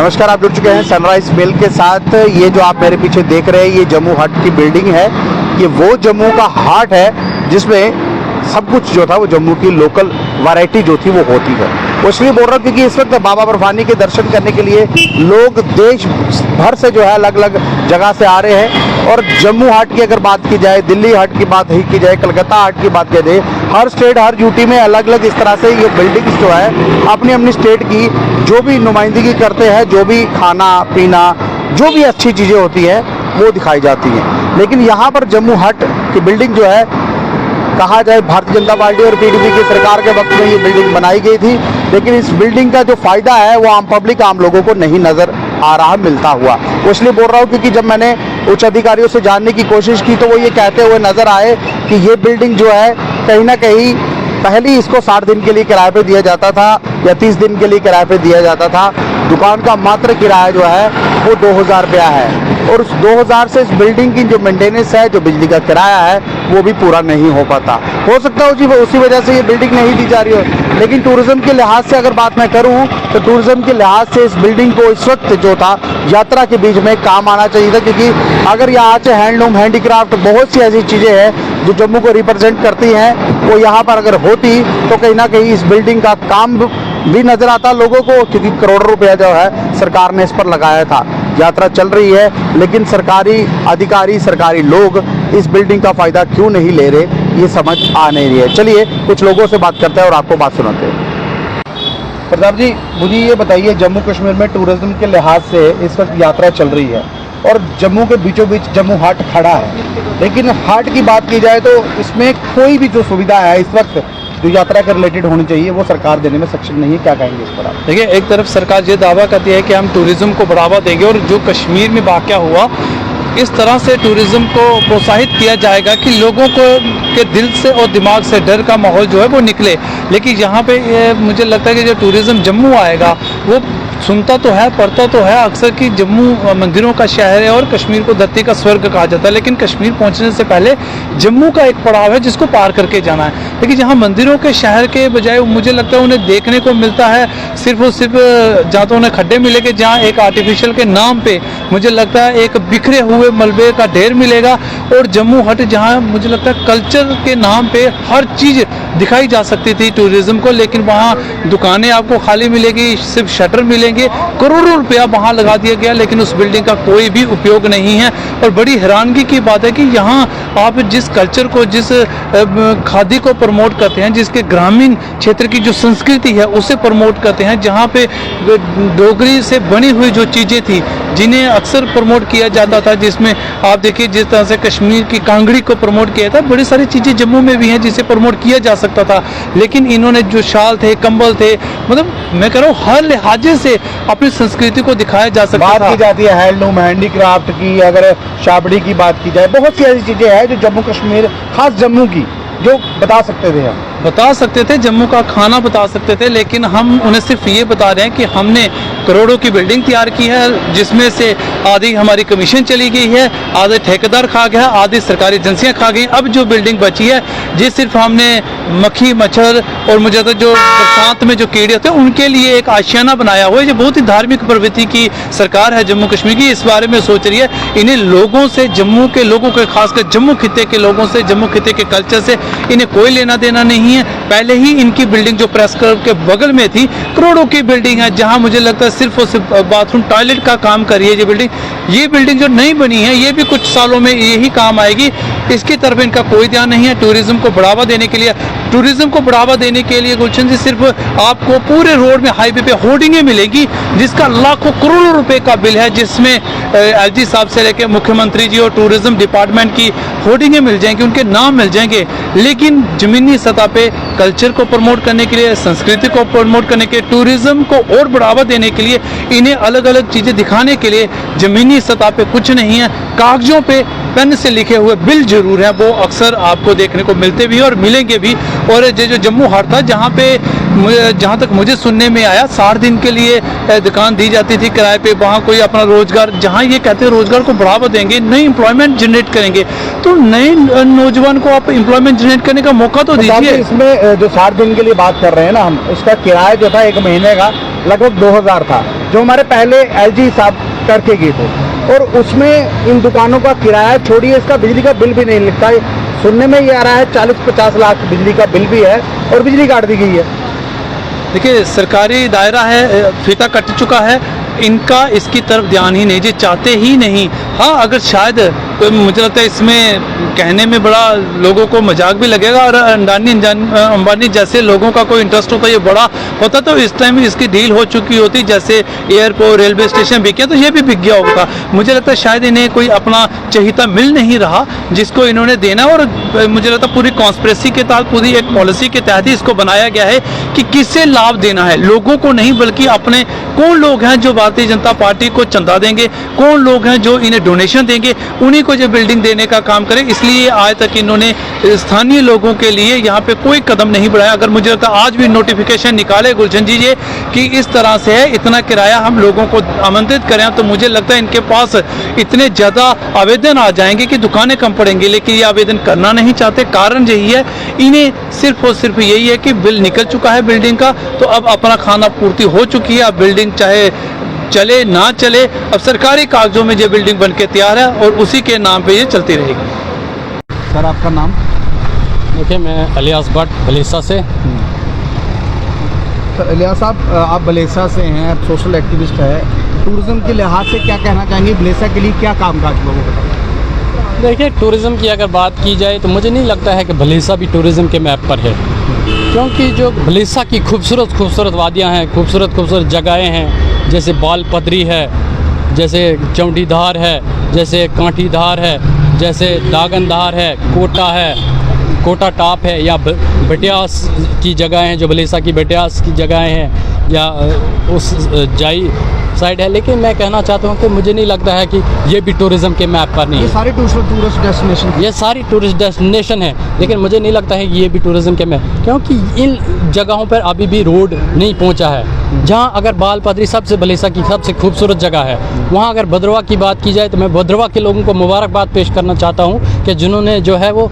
नमस्कार, आप जुड़ चुके हैं सनराइज मेल के साथ। ये जो आप मेरे पीछे देख रहे हैं ये जम्मू हाट की बिल्डिंग है। ये वो जम्मू का हाट है जिसमें सब कुछ जो था वो जम्मू की लोकल वैरायटी जो थी वो होती है। वो इसलिए बोल रहा हूँ क्योंकि इस वक्त बाबा बर्फानी के दर्शन करने के लिए लोग देश भर से जो है अलग अलग जगह से आ रहे हैं। और जम्मू हाट की अगर बात की जाए, दिल्ली हाट की बात की जाए, कलकत्ता हाट की बात की जाए, हर स्टेट हर यूटी में अलग अलग इस तरह से ये बिल्डिंग्स जो है अपनी अपनी स्टेट की जो भी नुमाइंदगी करते हैं, जो भी खाना पीना जो भी अच्छी चीज़ें होती हैं वो दिखाई जाती हैं। लेकिन यहाँ पर जम्मू हाट की बिल्डिंग जो है, कहा जाए भारतीय जनता पार्टी और पीडीपी की सरकार के वक्त में ये बिल्डिंग बनाई गई थी, लेकिन इस बिल्डिंग का जो फायदा है वो आम पब्लिक आम लोगों को नहीं नजर आ रहा मिलता हुआ। वो इसलिए बोल रहा हूँ क्योंकि जब मैंने उच्च अधिकारियों से जानने की कोशिश की तो वो ये कहते हुए नजर आए कि ये बिल्डिंग जो है कहीं ना कहीं पहले इसको 60 दिन के लिए किराए पे दिया जाता था या 30 दिन के लिए किराए पे दिया जाता था। दुकान का मात्र किराया जो है वो 2000 रुपया है और उस 2000 से इस बिल्डिंग की जो मेंटेनेंस है, जो बिजली का किराया है वो भी पूरा नहीं हो पाता। हो सकता है उसी वजह से ये बिल्डिंग नहीं दी जा रही हो। लेकिन टूरिज्म के लिहाज से अगर बात मैं करूं तो टूरिज्म के लिहाज से इस बिल्डिंग को इस वक्त जो था यात्रा के बीच में काम आना चाहिए था, क्योंकि अगर यहाँ से हैंडलूम हैंडीक्राफ्ट बहुत सी ऐसी चीज़ें हैं जो जम्मू को रिप्रेजेंट करती हैं, वो यहाँ पर अगर होती तो कहीं ना कहीं इस बिल्डिंग का काम भी नजर आता लोगों को, क्योंकि करोड़ों रुपया जो है सरकार ने इस पर लगाया था। यात्रा चल रही है लेकिन सरकारी अधिकारी, सरकारी लोग इस बिल्डिंग का फायदा क्यों नहीं ले रहे, ये समझ आ नहीं रही है। चलिए कुछ लोगों से बात करते हैं और आपको बात सुनाते हैं। प्रताप जी, मुझे ये बताइए, जम्मू कश्मीर में टूरिज्म के लिहाज से इस वक्त यात्रा चल रही है और जम्मू के बीचों बीच जम्मू हाट खड़ा है, लेकिन हाट की बात की जाए तो इसमें कोई भी जो सुविधा है इस वक्त जो यात्रा के रिलेटेड होनी चाहिए वो सरकार देने में सक्षम नहीं है। क्या कहेंगे इस पर आप? देखिए, एक तरफ सरकार ये दावा करती है कि हम टूरिज्म को बढ़ावा देंगे और जो कश्मीर में वाक़या हुआ इस तरह से टूरिज्म को प्रोत्साहित किया जाएगा कि लोगों को के दिल से और दिमाग से डर का माहौल जो है वो निकले। लेकिन यहाँ पे मुझे लगता है कि जो टूरिज्म जम्मू आएगा वो सुनता तो है, पढ़ता तो है अक्सर कि जम्मू मंदिरों का शहर है और कश्मीर को धरती का स्वर्ग कहा जाता है, लेकिन कश्मीर पहुंचने से पहले जम्मू का एक पड़ाव है जिसको पार करके जाना है। लेकिन जहां मंदिरों के शहर के बजाय मुझे लगता है उन्हें देखने को मिलता है सिर्फ और सिर्फ जहाँ तो उन्हें खड्डे मिलेंगे, जहाँ एक आर्टिफिशियल के नाम पे मुझे लगता है एक बिखरे हुए मलबे का ढेर मिलेगा। और जम्मू हट जहाँ मुझे लगता है कल्चर के नाम पे हर चीज़ दिखाई जा सकती थी टूरिज्म को, लेकिन वहाँ दुकानें आपको खाली मिलेगी, सिर्फ शटर मिलेंगे। करोड़ों रुपया वहाँ लगा दिया गया लेकिन उस बिल्डिंग का कोई भी उपयोग नहीं है। और बड़ी हैरानगी की बात है कि यहाँ आप जिस कल्चर को, जिस खादी को प्रमोट करते हैं, जिसके ग्रामीण क्षेत्र की जो संस्कृति है उसे प्रमोट करते हैं, जहाँ पे डोगरी से बनी हुई जो चीज़ें थी जिन्हें अक्सर प्रमोट किया जाता था, जिसमें आप देखिए जिस तरह से कश्मीर की कांगड़ी को प्रमोट किया था, बड़ी सारी चीज़ें जम्मू में भी हैं जिसे प्रमोट किया जा सकता था। लेकिन इन्होंने जो शाल थे, कंबल थे, मतलब मैं कह रहा हूँ हर लिहाजे से अपनी संस्कृति को दिखाया जा सकता था। बात की जाती है हैंडलूम हैंडीक्राफ्ट की, अगर छाबड़ी की बात की जाए, बहुत सी ऐसी चीज़ें हैं जो जम्मू कश्मीर, खास जम्मू की, जो बता सकते थे, हम बता सकते थे, जम्मू का खाना बता सकते थे, लेकिन हम उन्हें सिर्फ ये बता रहे हैं कि हमने करोड़ों की बिल्डिंग तैयार की है जिसमें से आधी हमारी कमीशन चली गई है, आधे ठेकेदार खा गया, आधी सरकारी एजेंसियां खा गई। अब जो बिल्डिंग बची है ये सिर्फ हमने मक्खी मच्छर और मुझे तो जो बरसात में जो कीड़े होते हैं उनके लिए एक आशियाना बनाया हुआ है। ये बहुत ही धार्मिक प्रवृत्ति की सरकार है जम्मू कश्मीर की, इस बारे में सोच रही है। इन्हें लोगों से, जम्मू के लोगों के, खासकर जम्मू खिते के लोगों से, जम्मू खिते के कल्चर से इन्हें कोई लेना देना नहीं है। पहले ही इनकी बिल्डिंग जो प्रेस क्लब के बगल में थी, करोड़ों की बिल्डिंग है जहां मुझे लगता है सिर्फ और सिर्फ बाथरूम टॉयलेट का काम कर रही है ये बिल्डिंग जो नहीं बनी है ये भी कुछ सालों में यही काम आएगी। इसकी तरफ इनका कोई ध्यान नहीं है। टूरिज्म को बढ़ावा देने के लिए गुलशन जी, सिर्फ आपको पूरे रोड में, हाईवे पे होर्डिंगें मिलेगी जिसका लाखों करोड़ों रुपए का बिल है, जिसमें एलजी साहब से लेकर मुख्यमंत्री जी और टूरिज्म डिपार्टमेंट की होर्डिंगें मिल जाएंगी, उनके नाम मिल जाएंगे। लेकिन जमीनी सतह पे कल्चर को प्रमोट करने के लिए, संस्कृति को प्रमोट करने के लिए, टूरिज्म को और बढ़ावा देने के लिए, इन्हें अलग अलग चीज़ें दिखाने के लिए जमीनी सतह पे कुछ नहीं है। कागजों पे पेन से लिखे हुए बिल जरूर हैं, वो अक्सर आपको देखने को मिलते भी और मिलेंगे भी। और जो जम्मू हाट था जहाँ तक मुझे सुनने में आया 60 दिन के लिए दुकान दी जाती थी किराए पे, वहाँ कोई अपना रोजगार, जहाँ ये कहते हैं रोजगार को बढ़ावा देंगे, नई एम्प्लॉयमेंट जनरेट करेंगे, तो नए नौजवान को आप एम्प्लॉयमेंट जनरेट करने का मौका तो दीजिए। इसमें जो 60 दिन के लिए बात कर रहे हैं ना हम, उसका किराया जो था एक महीने का लगभग 2000 था। जो हमारे पहले एलजी साहब करके गए थे, और उसमें इन दुकानों का किराया छोड़िए, इसका बिजली का बिल भी नहीं लिखता है। सुनने में ये आ रहा है 40-50 लाख बिजली का बिल भी है और बिजली काट दी गई है। देखिए, सरकारी दायरा है, फीता कट चुका है, इनका इसकी तरफ ध्यान ही नहीं, जी चाहते ही नहीं। हाँ, अगर शायद मुझे लगता है इसमें कहने में बड़ा लोगों को मजाक भी लगेगा, और अंबानी जैसे लोगों का कोई इंटरेस्ट होता, ये बड़ा होता तो इस टाइम इसकी डील हो चुकी होती, जैसे एयरपोर्ट रेलवे स्टेशन बिके तो ये भी बिक गया होगा। मुझे लगता है शायद इन्हें कोई अपना चहिता मिल नहीं रहा जिसको इन्होंने देना, और मुझे लगता है पूरी कॉन्स्पिरेसी के तहत, पूरी एक पॉलिसी के तहत ही इसको बनाया गया है कि किससे लाभ देना है, लोगों को नहीं बल्कि अपने कौन लोग हैं जो भारतीय जनता पार्टी को चंदा देंगे, कौन लोग हैं जो इन्हें डोनेशन देंगे, उन्हीं को जो बिल्डिंग देने का काम करे। इसलिए आज तक इन्होंने स्थानीय लोगों के लिए यहाँ पे कोई कदम नहीं बढ़ाया। अगर मुझे लगता है आज भी नोटिफिकेशन निकाले गुलशन जी ये कि इस तरह से है, इतना किराया हम लोगों को आमंत्रित करें, तो मुझे लगता है इनके पास इतने ज़्यादा आवेदन आ जाएंगे कि दुकानें कम पड़ेंगी, लेकिन ये आवेदन करना नहीं चाहते। कारण यही है, इन्हें सिर्फ और सिर्फ यही है कि बिल निकल चुका है बिल्डिंग का, तो अब अपना खाना पूर्ति हो चुकी है, अब बिल्डिंग चाहे चले ना चले, अब सरकारी कागजों में ये बिल्डिंग बन के तैयार है और उसी के नाम पे ये चलती रहेगी। सर, आपका नाम? देखिए, मैं इलियास भट्ट बलेसा से। तो इलियास साहब, आप बलेसा से हैं, आप सोशल एक्टिविस्ट है, टूरिज्म के लिहाज से क्या कहना चाहेंगे? बलेसा के लिए क्या कामकाज लोगों को बताओ। देखिए, टूरिज़्म की अगर बात की जाए तो मुझे नहीं लगता है कि बलेसा भी टूरिज़्म के मैप पर है, क्योंकि जो बलेसा की खूबसूरत खूबसूरत वादियाँ हैं, खूबसूरत खूबसूरत जगहें हैं, जैसे बाल पदरी है, जैसे चौंटीधार है, जैसे कांटीधार है, जैसे दागनधार है, कोटा टॉप है, या बटियास की जगह हैं, जो बलेसा की बटियास की जगहें हैं, या उस जाई साइड है। लेकिन मैं कहना चाहता हूँ कि मुझे नहीं लगता है कि ये भी टूरिज़्म के मैप पर नहीं है। ये सारे टूरिस्ट डेस्टिनेशन, ये सारी टूरिस्ट डेस्टिनेशन है, लेकिन मुझे नहीं लगता है कि ये भी टूरिज़्म के मैप, क्योंकि इन जगहों पर अभी भी रोड नहीं पहुँचा है। जहाँ अगर बाल पदरी सबसे बलेसा की सबसे खूबसूरत जगह है, वहाँ अगर भद्रवाह की बात की जाए तो मैं भद्रवाह के लोगों को मुबारकबाद पेश करना चाहता हूँ कि जिन्होंने जो है वो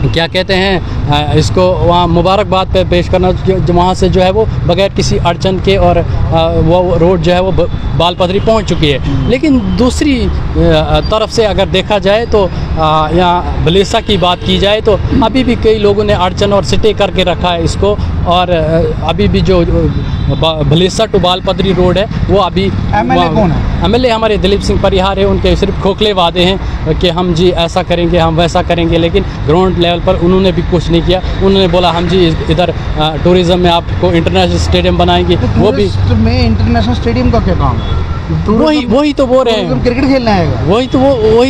क्या कहते हैं इसको, वहाँ मुबारकबाद पे पेश करना, वहाँ से जो है वो बगैर किसी अड़चन के और वो रोड जो है वो बाल पदरी पहुँच चुकी है। लेकिन दूसरी तरफ से अगर देखा जाए तो यहाँ बलेसा की बात की जाए तो अभी भी कई लोगों ने अड़चन और स्टे करके रखा है इसको, और अभी भी जो बलेसा टू बाल पदरी रोड है वो अभी एमएलए कौन है? एमएलए हमारे दिलीप सिंह परिहार है। उनके सिर्फ खोखले वादे हैं कि हम जी ऐसा करेंगे, हम वैसा करेंगे, लेकिन ग्राउंड लेवल पर उन्होंने भी कुछ नहीं किया। उन्होंने बोला हम जी इधर टूरिज़्म में आपको इंटरनेशनल स्टेडियम बनाएंगे, वो भी में इंटरनेशनल स्टेडियम का क्या काम है? वही तो बोल रहे हैं, क्रिकेट खेलना है, वही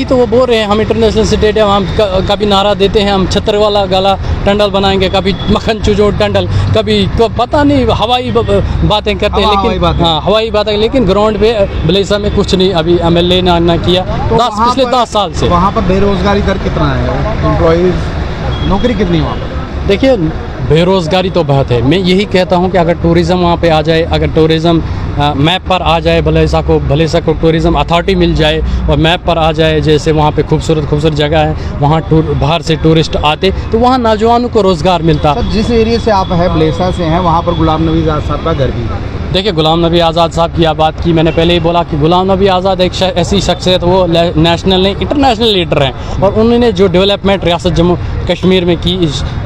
तो वो बोल रहे हैं, हम इंटरनेशनल स्टेडियम, हम कभी नारा देते हैं हम छत्र वाला गला टंडल बनाएंगे, कभी मक्खन चुजोड़ टंडल, कभी पता नहीं हवाई बातें करते हैं, लेकिन हाँ हवाई बातें, लेकिन ग्राउंड पे बलेसा में कुछ नहीं अभी एमएलए ने किया पिछले 10 साल से। वहाँ पर बेरोजगारी दर कितना है? एम्प्लॉयज़ नौकरी कितनी वहाँ पर? देखिए, बेरोज़गारी तो बहुत है। मैं यही कहता हूँ कि अगर टूरिज़्म वहाँ पे आ जाए, अगर टूरिज़्म मैप पर आ जाए, बलेसा को टूरिज़्म अथॉरिटी मिल जाए और मैप पर आ जाए, जैसे वहाँ पे खूबसूरत जगह है, वहाँ बाहर से टूरिस्ट आते तो वहाँ नौजवानों को रोज़गार मिलता। सर, जिस एरिया से आप हैं, बलेसा से हैं, वहाँ पर गुलाम नबी आज़ाद साहब का घर भी है। देखिए, गुलाम नबी आज़ाद साहब की आप बात की, मैंने पहले ही बोला कि गुलाम नबी आज़ाद एक ऐसी शख्सियत, वो नेशनल नहीं इंटरनेशनल लीडर हैं, और उन्होंने जो डेवलपमेंट रियासत जम्मू कश्मीर में की,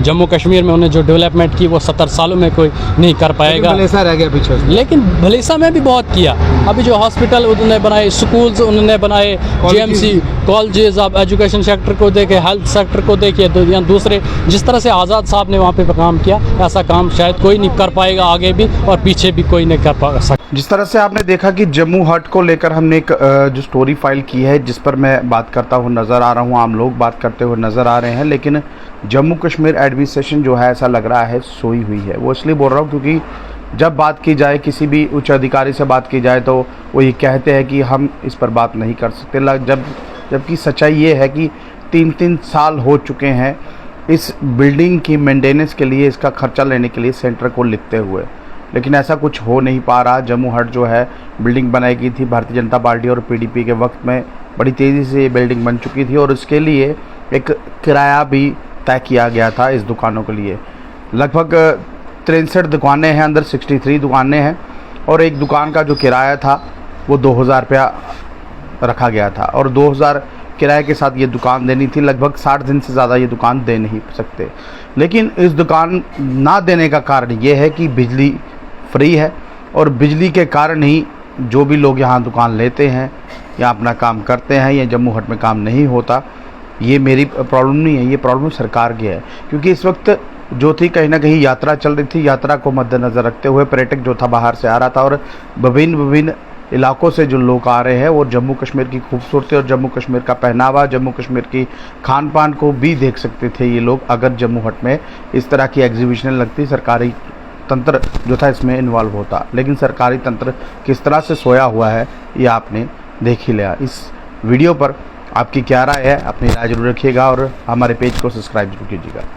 जम्मू कश्मीर में उन्होंने जो डेवलपमेंट की वो 70 सालों में कोई नहीं कर पाएगा। बलेसा रह गया पीछे। लेकिन बलेसा में भी बहुत किया। अभी जो हॉस्पिटल उन्होंने बनाए, स्कूल्स उन्होंने बनाए, जीएमसी कॉलेजेस, आप एजुकेशन सेक्टर को देखे, हेल्थ सेक्टर को देखिए, या दूसरे जिस तरह से आज़ाद साहब ने वहाँ पे काम किया, ऐसा काम शायद कोई नहीं कर पाएगा आगे भी, और पीछे भी कोई नहीं कर पा सकता। जिस तरह से आपने देखा कि जम्मू हट को लेकर हमने एक जो स्टोरी फाइल की है, जिस पर मैं बात करता हूँ नज़र आ रहा हूँ, आम लोग बात करते हुए नज़र आ रहे हैं, लेकिन जम्मू कश्मीर एडमिनिस्ट्रेशन जो है ऐसा लग रहा है सोई हुई है। वो इसलिए बोल रहा हूँ क्योंकि जब बात की जाए, किसी भी उच्च अधिकारी से बात की जाए, तो वो ये कहते हैं कि हम इस पर बात नहीं कर सकते, जबकि सच्चाई ये है कि 3-3 साल हो चुके हैं इस बिल्डिंग की मेंटेनेंस के लिए, इसका खर्चा लेने के लिए सेंटर को लिखते हुए, लेकिन ऐसा कुछ हो नहीं पा रहा। जम्मू हट जो है बिल्डिंग बनाई गई थी भारतीय जनता पार्टी और पीडीपी के वक्त में, बड़ी तेज़ी से ये बिल्डिंग बन चुकी थी, और उसके लिए एक किराया भी तय किया गया था इस दुकानों के लिए। लगभग 63 दुकानें हैं, अंदर 63 दुकानें हैं, और एक दुकान का जो किराया था वो 2000 रुपया रखा गया था, और 2000 किराए के साथ ये दुकान देनी थी। लगभग 60 दिन से ज़्यादा ये दुकान दे नहीं सकते। लेकिन इस दुकान ना देने का कारण ये है कि बिजली फ्री है, और बिजली के कारण ही जो भी लोग यहाँ दुकान लेते हैं या अपना काम करते हैं, या जम्मू हट में काम नहीं होता। ये मेरी प्रॉब्लम नहीं है, ये प्रॉब्लम सरकार की है। क्योंकि इस वक्त जो थी कहीं ना कहीं यात्रा चल रही थी, यात्रा को मद्देनज़र रखते हुए पर्यटक जो था बाहर से आ रहा था, और विभिन्न इलाकों से जो लोग आ रहे हैं वो जम्मू कश्मीर की खूबसूरती और जम्मू कश्मीर का पहनावा, जम्मू कश्मीर की खान पान को भी देख सकते थे ये लोग, अगर जम्मू हट में इस तरह की एग्जीबिशन लगती, सरकारी तंत्र जो था इसमें इन्वॉल्व होता। लेकिन सरकारी तंत्र किस तरह से सोया हुआ है ये आपने देख ही लिया। इस वीडियो पर आपकी क्या राय है, अपनी राय जरूर रखिएगा, और हमारे पेज को सब्सक्राइब जरूर कीजिएगा।